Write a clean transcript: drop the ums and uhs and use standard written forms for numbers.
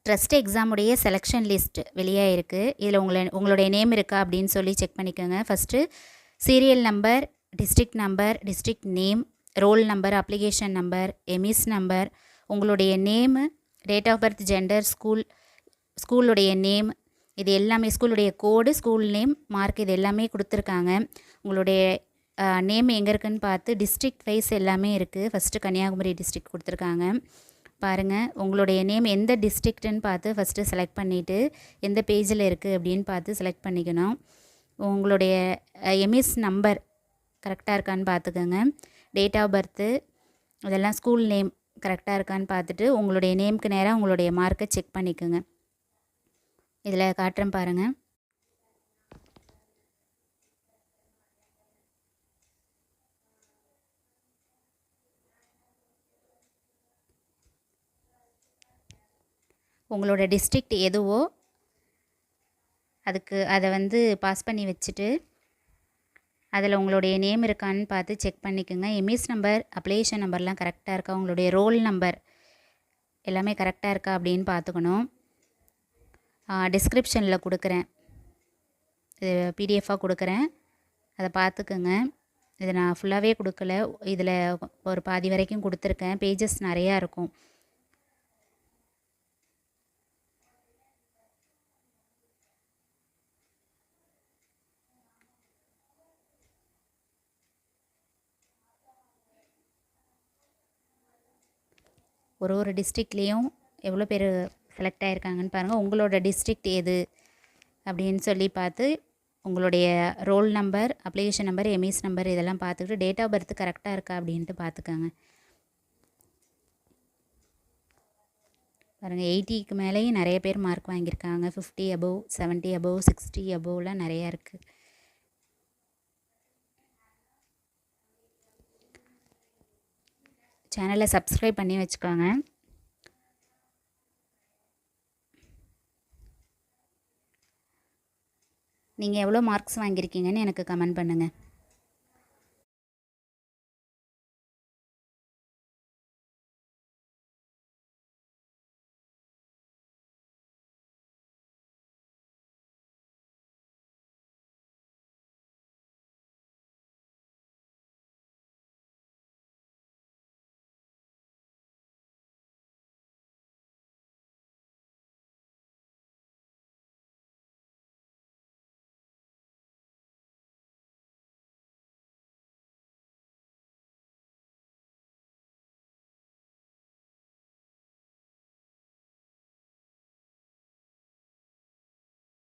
Trust எக்ஸாமுடைய selection list வெளியாகிருக்கு. இதில் உங்களுடைய நேம் இருக்கா அப்படின்னு சொல்லி செக் பண்ணிக்கோங்க. First serial number, district number, district name, roll number, application number, EMIS number, உங்களுடைய name, date of birth, gender, ஸ்கூலுடைய நேம், இது எல்லாமே ஸ்கூலுடைய கோடு, ஸ்கூல் நேம், மார்க், இது எல்லாமே கொடுத்துருக்காங்க. உங்களுடைய நேம் எங்கே இருக்குதுன்னு பார்த்து டிஸ்ட்ரிக்ட் வைஸ் எல்லாமே இருக்குது. ஃபஸ்ட்டு கன்னியாகுமரி டிஸ்ட்ரிக்ட் கொடுத்துருக்காங்க. பாருங்கள், உங்களுடைய நேம் எந்த டிஸ்ட்ரிக்ட்டுன்னு பார்த்து ஃபஸ்ட்டு செலக்ட் பண்ணிவிட்டு எந்த பேஜில் இருக்குது அப்படின்னு பார்த்து செலக்ட் பண்ணிக்கணும். உங்களுடைய எம்எஸ் நம்பர் கரெக்டாக இருக்கான்னு பார்த்துக்கோங்க. டேட் ஆஃப் பர்த்து, இதெல்லாம் ஸ்கூல் நேம் கரெக்டாக இருக்கான்னு பார்த்துட்டு உங்களுடைய நேமுக்கு நேராக உங்களுடைய மார்க்கை செக் பண்ணிக்கோங்க. இதில் காட்டுறேன் பாருங்கள். உங்களோட டிஸ்ட்ரிக்ட் எதுவோ அதை பாஸ் பண்ணி வச்சுட்டு அதில் உங்களுடைய நேம் இருக்கான்னு பார்த்து செக் பண்ணிக்கோங்க. எம்எஸ் நம்பர், அப்ளிகேஷன் நம்பர்லாம் கரெக்டாக இருக்கா, உங்களுடைய ரோல் நம்பர் எல்லாமே கரெக்டாக இருக்கா அப்படின்னு பார்த்துக்கணும். டிஸ்கிரிப்ஷனில் கொடுக்குறேன், இது பிடிஎஃபாக கொடுக்குறேன், அதை பார்த்துக்குங்க. இதை நான் ஃபுல்லாகவே கொடுக்கல, இதில் ஒரு பாதி வரைக்கும் கொடுத்துருக்கேன். பேஜஸ் நிறையா இருக்கும். ஒரு டிஸ்ட்ரிக்ட்லேயும் எவ்வளோ பேர் செலக்ட் ஆகிருக்காங்கன்னு பாருங்கள். உங்களோட டிஸ்ட்ரிக்ட் எது அப்படின்னு சொல்லி பார்த்து உங்களுடைய role number, application number, EMIS number இதெல்லாம் பார்த்துக்கிட்டு டேட் ஆஃப் பர்த் கரெக்டாக இருக்கா அப்படின்ட்டு பார்த்துக்கோங்க. பாருங்கள், 80க்கு மேலேயும் நிறைய பேர் மார்க் வாங்கியிருக்காங்க. 50 அபோவ், 70 அபோவ், 60 அபோவ்லாம் நிறையா இருக்குது. சேனலை சப்ஸ்கிரைப் பண்ணி வச்சுக்கோங்க. நீங்கள் எவ்வளோ மார்க்ஸ் வாங்கியிருக்கீங்கன்னு எனக்கு கமெண்ட் பண்ணுங்கள்.